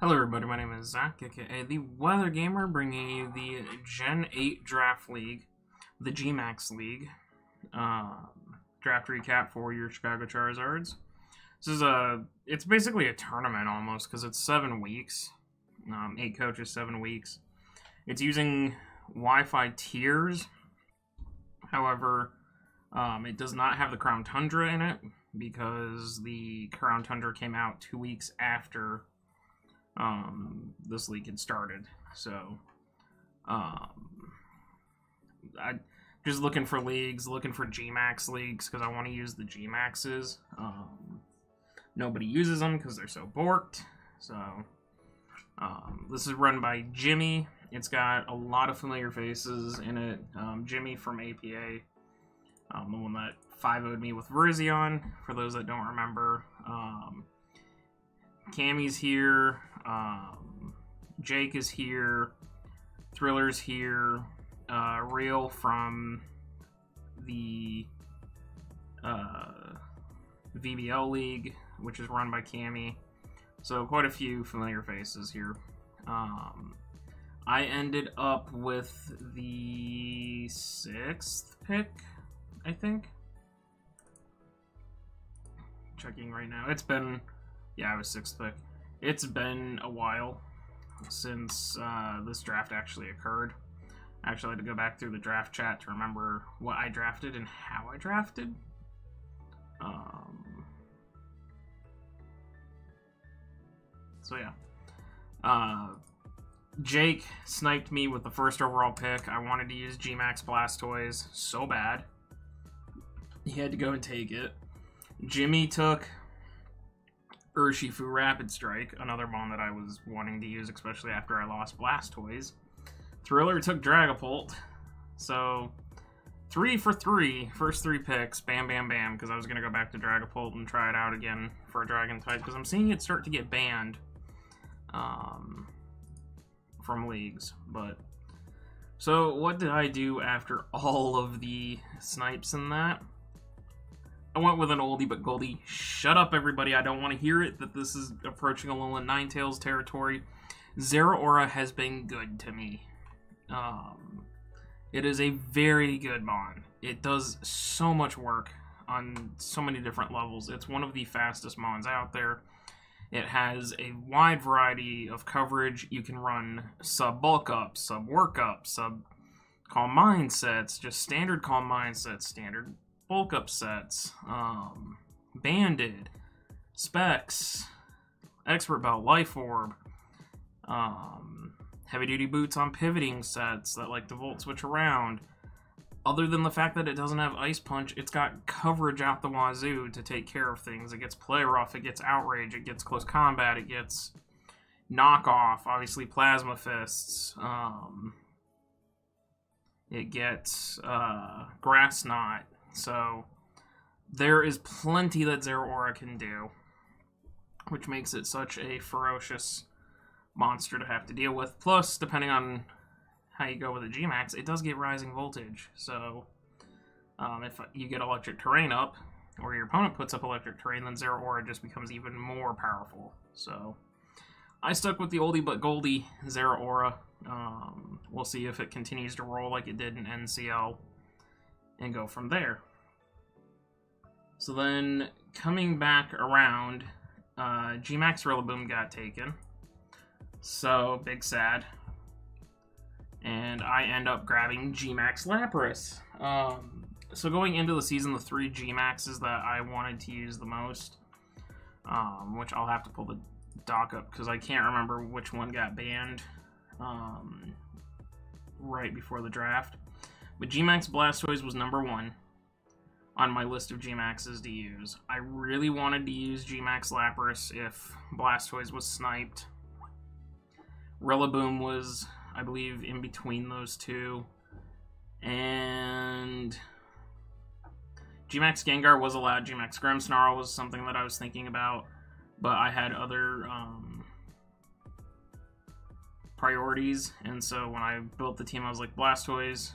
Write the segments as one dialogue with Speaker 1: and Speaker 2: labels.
Speaker 1: Hello everybody, my name is Zach, aka the Weather Gamer, bringing you the Gen 8 Draft League, the Gmax League, draft recap for your Chicago Charizards. It's basically a tournament almost, because it's 7 weeks, 8 coaches, 7 weeks. It's using Wi-Fi tiers, however, it does not have the Crown Tundra in it, because the Crown Tundra came out 2 weeks after this league had started. So I just looking for leagues, looking for Gmax leagues, because I want to use the Gmaxes. Nobody uses them because they're so borked. So this is run by Jimmy. It's got a lot of familiar faces in it. Jimmy from APA, the one that 5-0'd me with Virizion, for those that don't remember. Cammy's here, Jake is here, Thriller's here, Real from the VBL League, which is run by Cammy. So quite a few familiar faces here. I ended up with the 6th pick, I think. Checking right now. It's been... Yeah, I was 6th pick. It's been a while since this draft actually occurred. I actually had to go back through the draft chat to remember what I drafted and how I drafted. So yeah. Jake sniped me with the 1st overall pick. I wanted to use Gmax Blastoise so bad. He had to go and take it. Jimmy took Urshifu Rapid Strike, another one that I was wanting to use, especially after I lost Blastoise. Thriller took Dragapult. So, 3 for 3, first 3 picks, bam, bam, bam, because I was going to go back to Dragapult and try it out again for a Dragon type, because I'm seeing it start to get banned from leagues. But so, what did I do after all of the snipes and that? I went with an oldie but goldie. Shut up, everybody. I don't want to hear it, that this is approaching Alolan Ninetales territory. Zera Aura has been good to me. It is a very good mon. It does so much work on so many different levels. It's one of the fastest mons out there. It has a wide variety of coverage. You can run sub-bulk up, sub-work up, sub-calm mindsets, just standard calm mindsets, standard bulk up sets, banded, specs, expert belt, life orb, heavy duty boots on pivoting sets that like to volt switch around. Other than the fact that it doesn't have ice punch, it's got coverage out the wazoo to take care of things. It gets play rough, it gets outrage, it gets close combat, it gets knockoff, obviously plasma fists, it gets grass knot. So, there is plenty that Zera Aura can do, which makes it such a ferocious monster to have to deal with. Plus, depending on how you go with the Gmax, it does get rising voltage. So, if you get electric terrain up, or your opponent puts up electric terrain, then Zera Aura just becomes even more powerful. So, I stuck with the oldie but goldie Zera Aura. We'll see if it continues to roll like it did in NCL, and go from there. So then, coming back around, Gmax Rillaboom got taken. So, big sad. And I end up grabbing Gmax Lapras. So going into the season, the 3 Gmaxes that I wanted to use the most, which I'll have to pull the doc up because I can't remember which one got banned right before the draft. But Gmax Blastoise was number 1 on my list of Gmaxes to use. I really wanted to use Gmax Lapras if Blastoise was sniped. Rillaboom was, I believe, in between those two. And Gmax Gengar was allowed. Gmax Grimmsnarl was something that I was thinking about. But I had other priorities. And so when I built the team, I was like, Blastoise,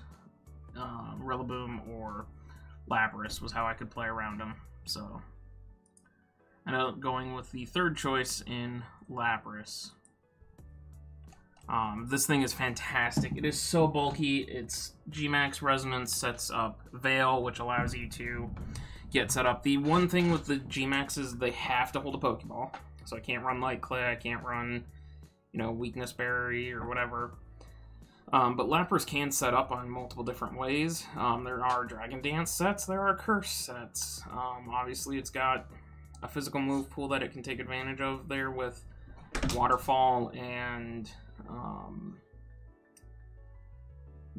Speaker 1: Rillaboom, or Lapras was how I could play around them. So I ended up going with the 3rd choice in Lapras. This thing is fantastic. It is so bulky. Its Gmax Resonance sets up Veil, which allows you to get set up. The one thing with the Gmax is they have to hold a Pokeball. So I can't run Light Clay, I can't run, you know, Weakness Berry or whatever. But Lapras can set up on multiple different ways. There are Dragon Dance sets, there are Curse sets. Obviously it's got a physical move pool that it can take advantage of there with Waterfall and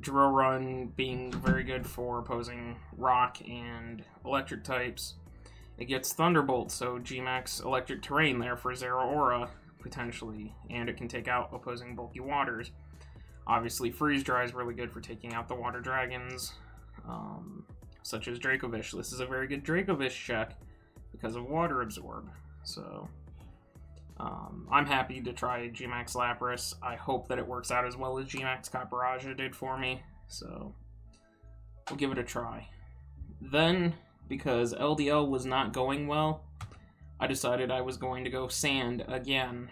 Speaker 1: Drill Run being very good for opposing Rock and Electric types. It gets Thunderbolt, so Gmax Electric Terrain there for Zera Aura, potentially, and it can take out opposing bulky waters. Obviously, Freeze Dry is really good for taking out the water dragons, such as Dracovish. This is a very good Dracovish check because of Water Absorb, so I'm happy to try Gmax Lapras. I hope that it works out as well as Gmax Caparajah did for me, so we'll give it a try. Then, because LDL was not going well, I decided I was going to go Sand again.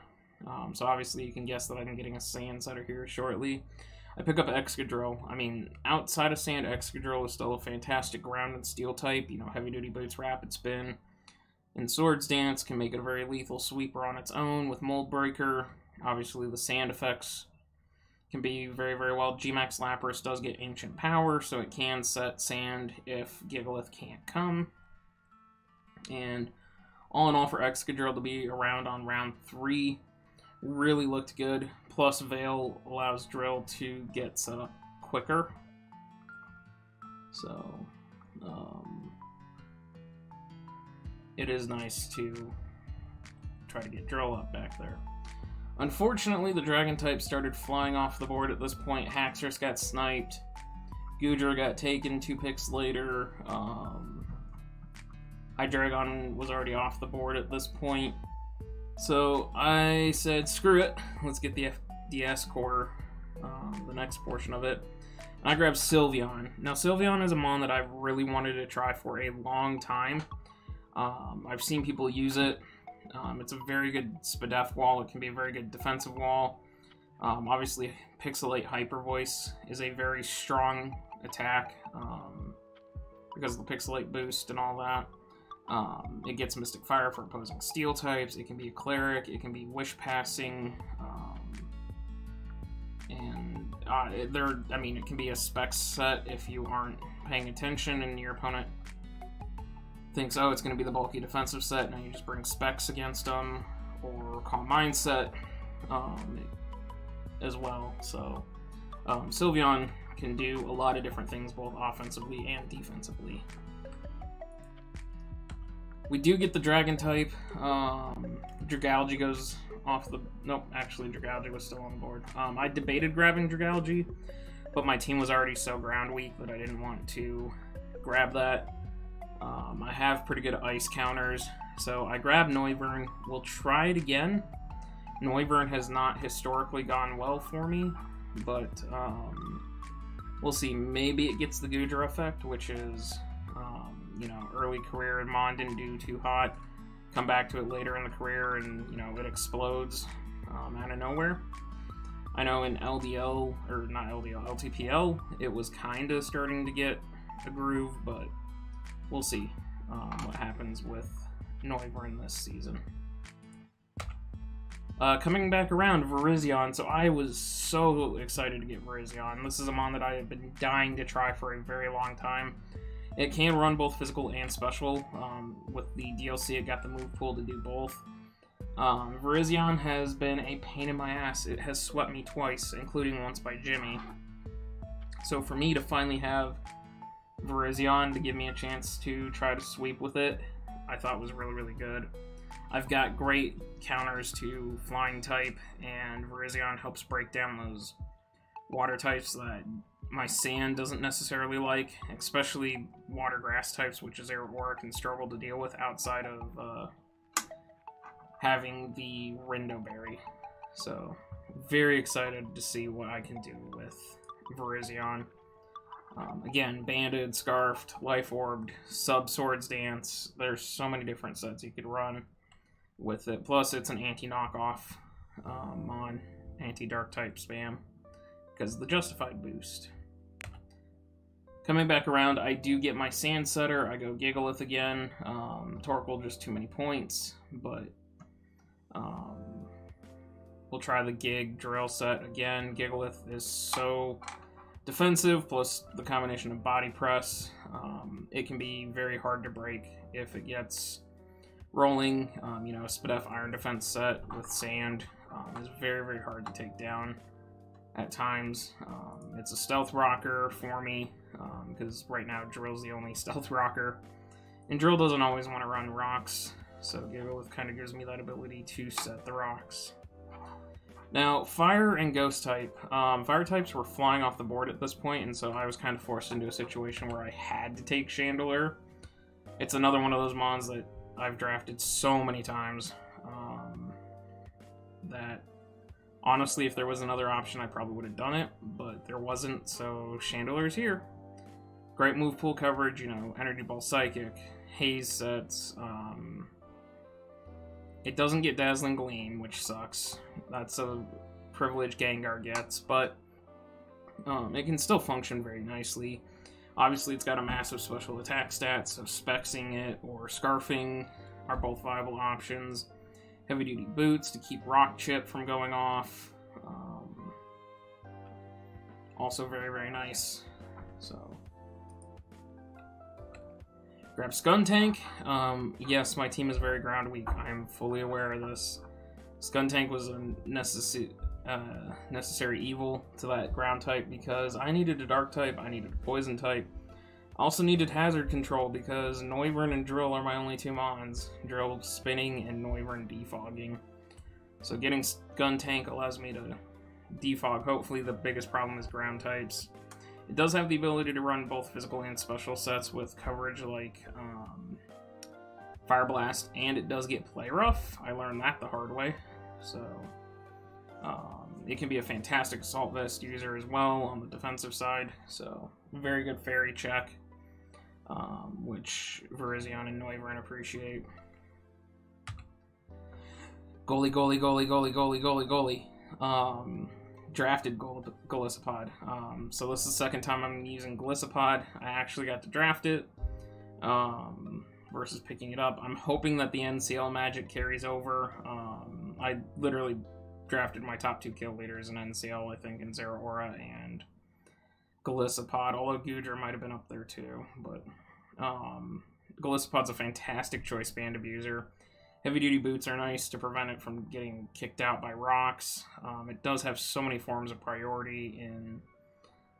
Speaker 1: So obviously you can guess that I'm getting a Sand setter here shortly. I pick up Excadrill. I mean, outside of Sand, Excadrill is still a fantastic ground and steel type. You know, Heavy Duty Boots, Rapid Spin, and Swords Dance can make it a very lethal sweeper on its own with Mold Breaker. Obviously the Sand effects can be very, very well. Gmax Lapras does get Ancient Power, so it can set Sand if Giggleth can't come. And all in all, for Excadrill to be around on round 3 really looked good. Plus Veil allows Drill to get set up quicker. So, it is nice to try to get Drill up back there. Unfortunately, the Dragon type started flying off the board at this point. Haxorus got sniped. Goodra got taken 2 picks later. Hydreigon was already off the board at this point. So I said, screw it. Let's get the FDS core, the next portion of it. And I grabbed Sylveon. Now, Sylveon is a mon that I've really wanted to try for a long time. I've seen people use it. It's a very good Spadef wall. It can be a very good defensive wall. Obviously, Pixelate Hyper Voice is a very strong attack because of the Pixelate boost and all that. It gets Mystic Fire for opposing steel types. It can be a Cleric. It can be Wish Passing. And I mean, it can be a Specs set if you aren't paying attention and your opponent thinks, oh, it's going to be the bulky defensive set, now you just bring Specs against them, or Calm Mindset as well. So Sylveon can do a lot of different things, both offensively and defensively. We do get the Dragon type. Dragalge goes off the... Nope, actually Dragalge was still on the board. I debated grabbing Dragalge, but my team was already so ground weak that I didn't want to grab that. I have pretty good ice counters, so I grabbed Noivern. We'll try it again. Noivern has not historically gone well for me, but we'll see. Maybe it gets the Goodra effect, which is, you know, early career and Mon didn't do too hot. Come back to it later in the career and, you know, it explodes out of nowhere. I know in LDL, or not LDL, LTPL, it was kind of starting to get a groove, but we'll see what happens with Noivern this season. Coming back around, Virizion. So I was so excited to get Virizion. This is a mon that I have been dying to try for a very long time. It can run both physical and special. With the DLC, it got the move pool to do both. Virizion has been a pain in my ass. It has swept me twice, including once by Jimmy. So for me to finally have Virizion to give me a chance to try to sweep with it, I thought was really, really good. I've got great counters to Flying type, and Virizion helps break down those water types that my Sand doesn't necessarily like, especially Water Grass types, which is Zera Aura can struggle to deal with outside of having the Rindo Berry. So, very excited to see what I can do with Virizion. Again, Banded, Scarfed, Life Orbed, Swords Dance. There's so many different sets you could run with it. Plus, it's an anti-knockoff mon. anti-dark type spam because of the justified boost. Coming back around, I do get my Sand Setter. I go Giggleth again. Torkoal, just too many points, but we'll try the Gig Drill set again. Giggleth is so defensive, plus the combination of Body Press. It can be very hard to break if it gets rolling. You know, Spadef Iron Defense set with Sand is very, very hard to take down at times. It's a stealth rocker for me, because right now Drill's the only stealth rocker, and Drill doesn't always want to run rocks, so Giggleth kind of gives me that ability to set the rocks. Now, Fire and Ghost type. Fire types were flying off the board at this point, and so I was kind of forced into a situation where I had to take Chandler. It's another one of those mons that I've drafted so many times that honestly, if there was another option, I probably would have done it, but there wasn't, so Chandeler's here. Great move pool coverage, you know, Energy Ball Psychic, Haze sets. It doesn't get Dazzling Gleam, which sucks. That's a privilege Gengar gets, but it can still function very nicely. Obviously, it's got a massive special attack stat, so Spexing it or Scarfing are both viable options. Heavy-duty boots to keep Rock Chip from going off. Also very, very nice. So, grab Guntank. Yes, my team is very ground weak. I am fully aware of this. Guntank was a necessary evil to that ground type because I needed a dark type, I needed a poison type. I also needed hazard control because Noivern and Drill are my only two mons. Drill spinning and Noivern defogging. So getting Guntank allows me to defog. Hopefully the biggest problem is ground types. It does have the ability to run both physical and special sets with coverage like Fire Blast, and it does get Play Rough. I learned that the hard way. So it can be a fantastic Assault Vest user as well on the defensive side. So very good Fairy check. Which Virizion and Noivern appreciate. Goalie. Drafted Golisopod. So this is the second time I'm using Golisopod. I actually got to draft it versus picking it up. I'm hoping that the NCL magic carries over. I literally drafted my top 2 kill leaders in NCL, I think, in Zera Aura and Golisopod, although Goodra might have been up there too, but Golisopod's a fantastic choice band abuser. Heavy duty boots are nice to prevent it from getting kicked out by rocks. It does have so many forms of priority in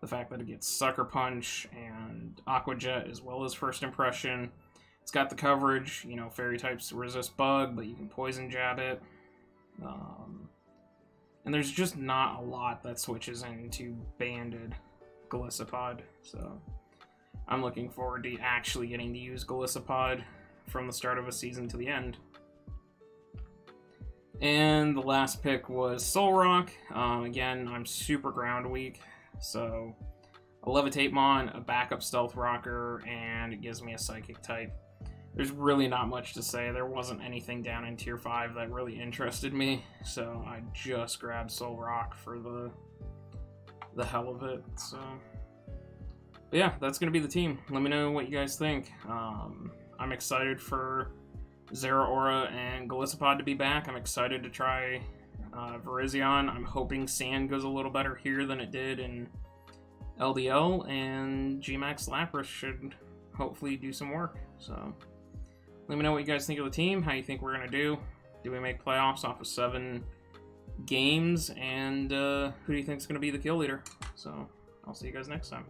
Speaker 1: the fact that it gets Sucker Punch and Aqua Jet as well as First Impression. It's got the coverage, you know, Fairy types resist Bug, but you can Poison Jab it. And there's just not a lot that switches into banded Golisopod, so I'm looking forward to actually getting to use Golisopod from the start of a season to the end. And the last pick was Soulrock. Again, I'm super ground weak, so a Levitate Mon, a backup Stealth Rocker, and it gives me a Psychic type. There's really not much to say. There wasn't anything down in Tier 5 that really interested me, so I just grabbed Soulrock for the hell of it. So, but yeah, that's going to be the team. Let me know what you guys think. I'm excited for Zera Aura and Golisopod to be back. I'm excited to try Virizion. I'm hoping Sand goes a little better here than it did in LDL, and Gmax Lapras should hopefully do some work. So let me know what you guys think of the team, how you think we're going to do. Do we make playoffs off of 7 games? And who do you think is going to be the kill leader? So I'll see you guys next time.